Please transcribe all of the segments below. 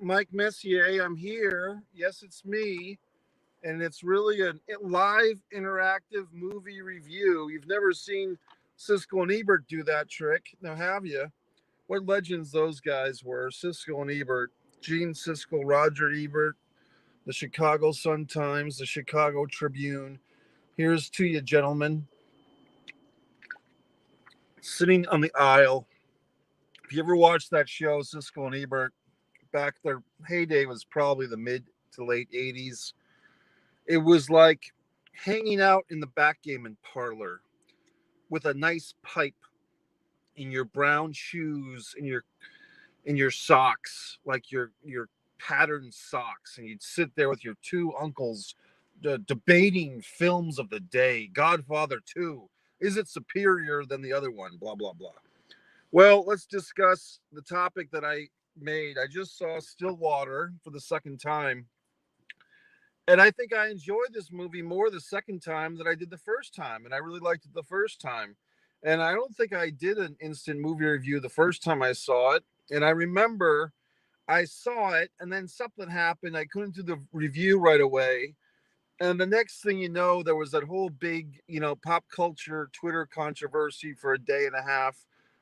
Mike Messier. I'm here. Yes, it's me. And it's really a live interactive movie review. You've never seen Siskel and Ebert do that trick. Now, have you? What legends those guys were. Siskel and Ebert. Gene Siskel, Roger Ebert, the Chicago Sun-Times, the Chicago Tribune. Here's to you, gentlemen, sitting on the aisle. If you ever watched that show, Siskel and Ebert, back their heyday was probably the mid to late 80s. It was like hanging out in the backgammon parlor with a nice pipe in your brown shoes in your socks, like your patterned socks, and you'd sit there with your two uncles debating films of the day. Godfather 2, is it superior than the other one? Blah blah blah. Well, let's discuss the topic that I made. I just saw Stillwater for the second time, and I think I enjoyed this movie more the second time than I did the first time, and I really liked it the first time. And I don't think I did an instant movie review the first time I saw it. And I remember I saw it, and then something happened. I couldn't do the review right away. And the next thing you know, there was that whole big, pop culture Twitter controversy for a day and a half.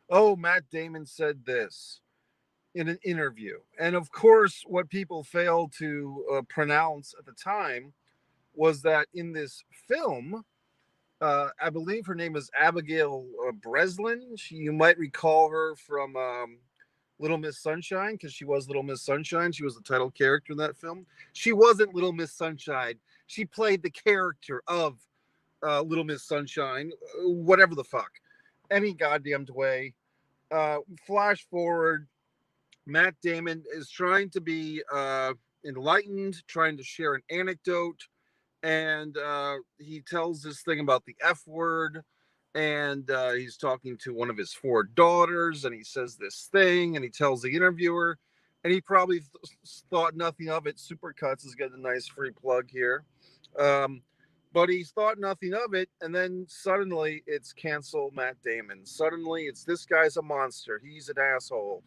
Oh, Matt Damon said this in an interview. And of course, what people failed to pronounce at the time was that in this film, I believe her name is Abigail Breslin. You might recall her from Little Miss Sunshine, because she was Little Miss Sunshine. She was the title character in that film. She wasn't Little Miss Sunshine. She played the character of Little Miss Sunshine, whatever the fuck. Any goddamned way. Flash forward, Matt Damon is trying to be enlightened, trying to share an anecdote, and he tells this thing about the F word, and he's talking to one of his four daughters, and he says this thing, and he tells the interviewer, and he probably thought nothing of it. Supercuts is getting a nice free plug here. But he thought nothing of it, and then suddenly it's cancel Matt Damon. Suddenly it's this guy's a monster. He's an asshole.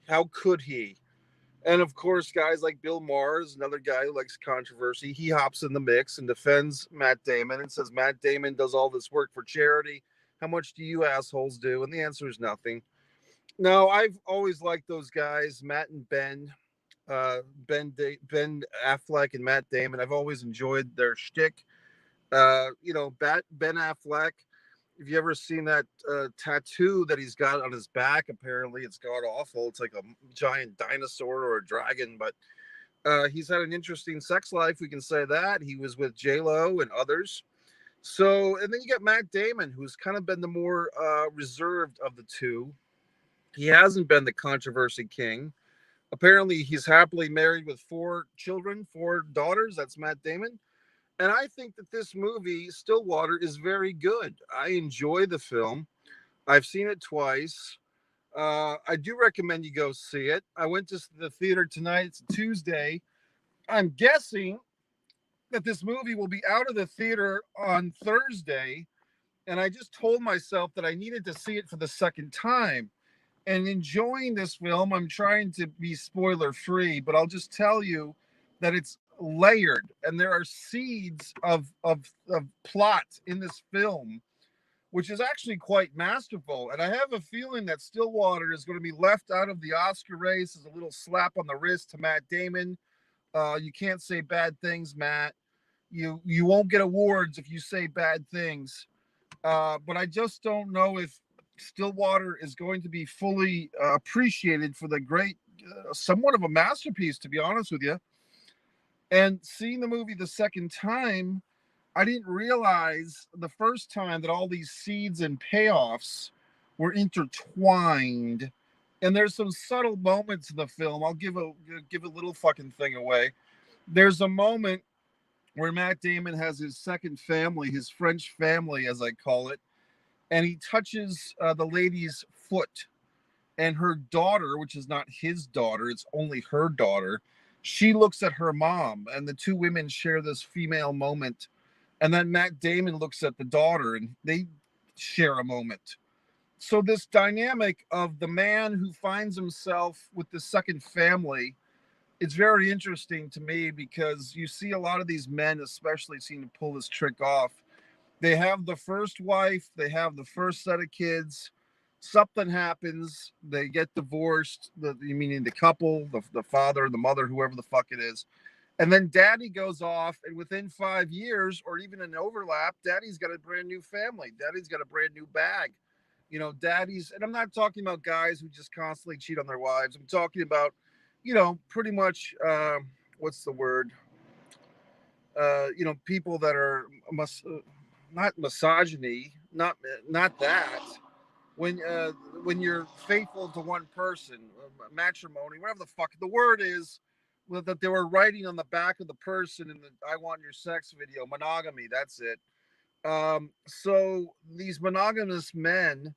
How could he? And of course, guys like Bill Maher is another guy who likes controversy. He hops in the mix and defends Matt Damon and says Matt Damon does all this work for charity. How much do you assholes do? And the answer is nothing. No, I've always liked those guys, Matt and Ben, Ben Affleck and Matt Damon. I've always enjoyed their shtick. Ben Affleck. If you ever seen that tattoo that he's got on his back, apparently it's god awful. It's like a giant dinosaur or a dragon, but he's had an interesting sex life. We can say that. He was with J Lo and others. So, and then you get Matt Damon, who's kind of been the more reserved of the two. He hasn't been the controversy king. Apparently, he's happily married with four children, four daughters. That's Matt Damon. And I think that this movie, Stillwater, is very good. I enjoy the film. I've seen it twice. I do recommend you go see it. I went to the theater tonight. It's Tuesday. I'm guessing that this movie will be out of the theater on Thursday. And I just told myself that I needed to see it for the second time. And enjoying this film, I'm trying to be spoiler free, but I'll just tell you that it's layered and there are seeds of plot in this film, which is actually quite masterful. And I have a feeling that Stillwater is going to be left out of the Oscar race as a little slap on the wrist to Matt Damon. You can't say bad things, Matt. You won't get awards if you say bad things. But I just don't know if Stillwater is going to be fully appreciated for the great, somewhat of a masterpiece, to be honest with you. And seeing the movie the second time, I didn't realize the first time that all these seeds and payoffs were intertwined. And there's some subtle moments in the film. I'll give a little fucking thing away. There's a moment where Matt Damon has his second family, his French family, as I call it, and he touches the lady's foot, and her daughter, which is not his daughter, it's only her daughter, she looks at her mom, and the two women share this female moment. And then Matt Damon looks at the daughter, and they share a moment. So this dynamic of the man who finds himself with the second family it's very interesting to me because you see a lot of these men, especially, seem to pull this trick off. They have the first wife, they have the first set of kids. Something happens, they get divorced. Meaning the couple, the father, the mother, whoever the fuck it is, and then daddy goes off, and within 5 years, or even an overlap, daddy's got a brand new family. Daddy's got a brand new bag. Daddies, and I'm not talking about guys who just constantly cheat on their wives. I'm talking about, pretty much, what's the word? People that are not misogyny, not that. When uh, when you're faithful to one person, matrimony, whatever the fuck the word is, that they were writing on the back of the person in the "I want your sex" video, monogamy. That's it. So these monogamous men,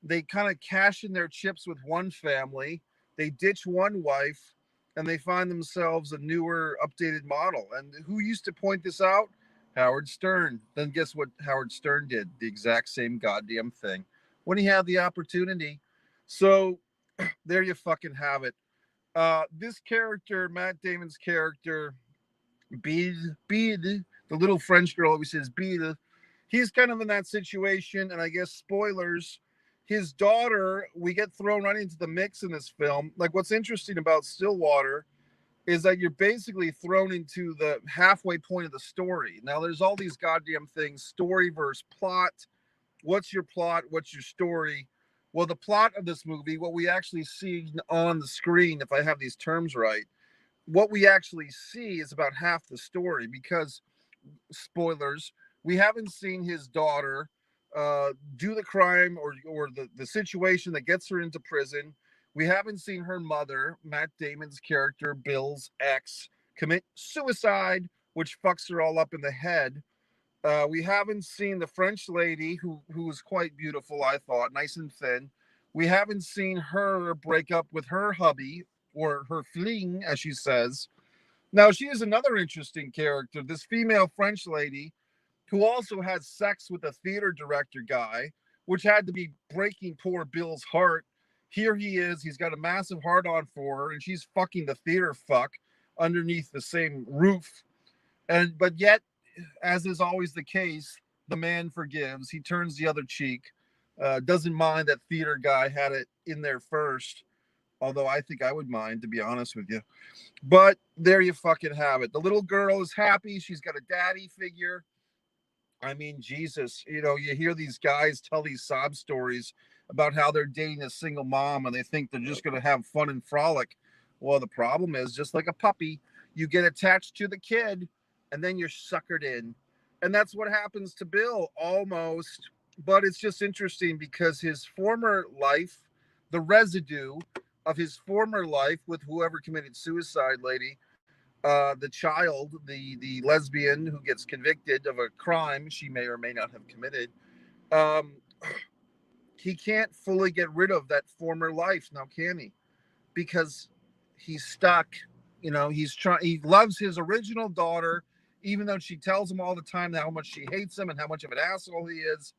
they kind of cash in their chips with one family, they ditch one wife, and they find themselves a newer, updated model. And who used to point this out? Howard Stern. Then guess what Howard Stern did? The exact same goddamn thing when he had the opportunity. So there you fucking have it. This character, Matt Damon's character, Bede, the little French girl always says Bede. He's kind of in that situation, and I guess spoilers. His daughter, we get thrown right into the mix in this film. Like, what's interesting about Stillwater is that you're basically thrown into the halfway point of the story. Now, there's all these goddamn things: story versus plot. What's your plot? What's your story? Well, the plot of this movie, what we actually see on the screen, if I have these terms right, what we actually see is about half the story because, spoilers, we haven't seen his daughter do the crime or the situation that gets her into prison. We haven't seen her mother, Matt Damon's character, Bill's ex, commit suicide, which fucks her all up in the head. We haven't seen the French lady who was quite beautiful, I thought, nice and thin. We haven't seen her break up with her hubby or her fling, as she says. Now, she is another interesting character, this female French lady who also had sex with a theater director guy, which had to be breaking poor Bill's heart. Here he is, he's got a massive heart on for her, and she's fucking the theater fuck underneath the same roof. But yet, as is always the case, the man forgives. He turns the other cheek. Doesn't mind that theater guy had it in there first. Although I think I would mind, to be honest with you. But there you fucking have it. The little girl is happy. She's got a daddy figure. I mean, Jesus, you hear these guys tell these sob stories about how they're dating a single mom and they think they're just going to have fun and frolic. Well, the problem is, just like a puppy, you get attached to the kid and then you're suckered in. And that's what happens to Bill almost. But it's just interesting because his former life, the residue of his former life with whoever committed suicide lady, the child, the lesbian who gets convicted of a crime she may or may not have committed, um, he can't fully get rid of that former life now, can he? Because he's stuck. He's trying. He loves his original daughter, even though she tells him all the time how much she hates him and how much of an asshole he is.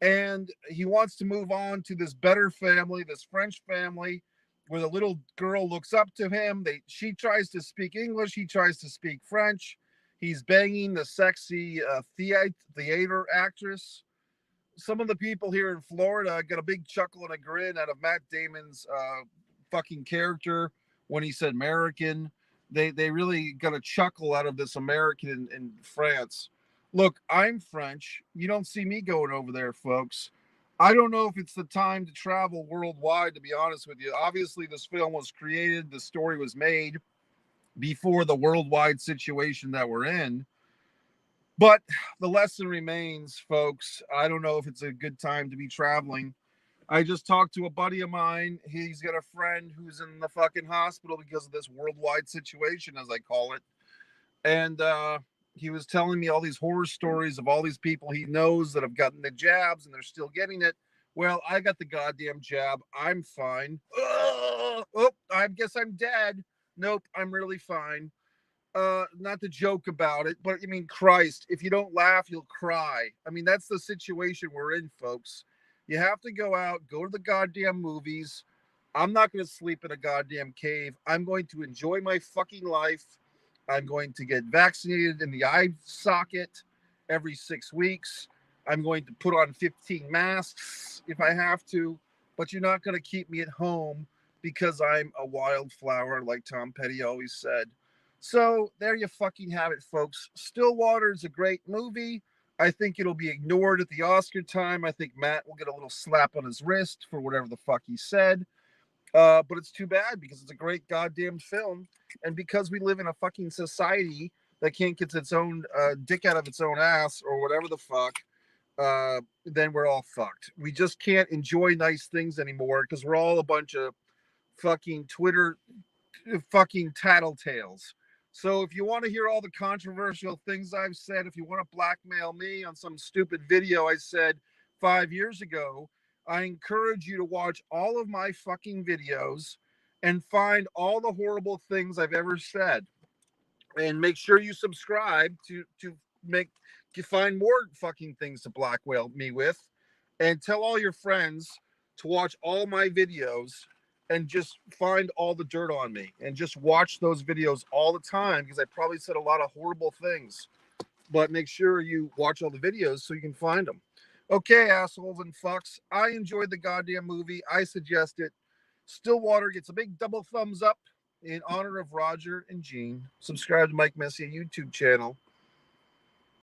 And he wants to move on to this better family, this French family, where the little girl looks up to him. She tries to speak English, he tries to speak French. He's banging the sexy theater actress. Some of the people here in Florida got a big chuckle and a grin out of Matt Damon's fucking character when he said American. They really got a chuckle out of this American in France. Look, I'm French. You don't see me going over there, folks. I don't know if it's the time to travel worldwide, to be honest with you. Obviously, this film was created, the story was made before the worldwide situation that we're in. But the lesson remains, folks. I don't know if it's a good time to be traveling. I just talked to a buddy of mine. He's got a friend who's in the fucking hospital because of this worldwide situation, as I call it. And he was telling me all these horror stories of all these people he knows that have gotten the jabs and they're still getting it. Well, I got the goddamn jab. I'm fine. Oh, I guess I'm dead. Nope, I'm really fine. Not to joke about it, but I mean, Christ, if you don't laugh, you'll cry. I mean, that's the situation we're in, folks. You have to go out, go to the goddamn movies, I'm not going to sleep in a goddamn cave. I'm going to enjoy my fucking life. I'm going to get vaccinated in the eye socket every 6 weeks. I'm going to put on 15 masks if I have to, but you're not going to keep me at home because I'm a wildflower, like Tom Petty always said. So there you fucking have it, folks. Stillwater is a great movie. I think it'll be ignored at the Oscar time. I think Matt will get a little slap on his wrist for whatever the fuck he said. But it's too bad because it's a great goddamn film. And because we live in a fucking society that can't get its own dick out of its own ass or whatever the fuck, then we're all fucked. We just can't enjoy nice things anymore because we're all a bunch of fucking Twitter fucking tattletales. So if you want to hear all the controversial things I've said, if you want to blackmail me on some stupid video I said 5 years ago, I encourage you to watch all of my fucking videos and find all the horrible things I've ever said. And make sure you subscribe to make to find more fucking things to blackmail me with. And tell all your friends to watch all my videos and just find all the dirt on me and just watch those videos all the time because I probably said a lot of horrible things. But make sure you watch all the videos so you can find them. Okay, assholes and fucks. I enjoyed the goddamn movie. I suggest it. Stillwater gets a big double thumbs up in honor of Roger and Gene. Subscribe to Mike Messier YouTube channel.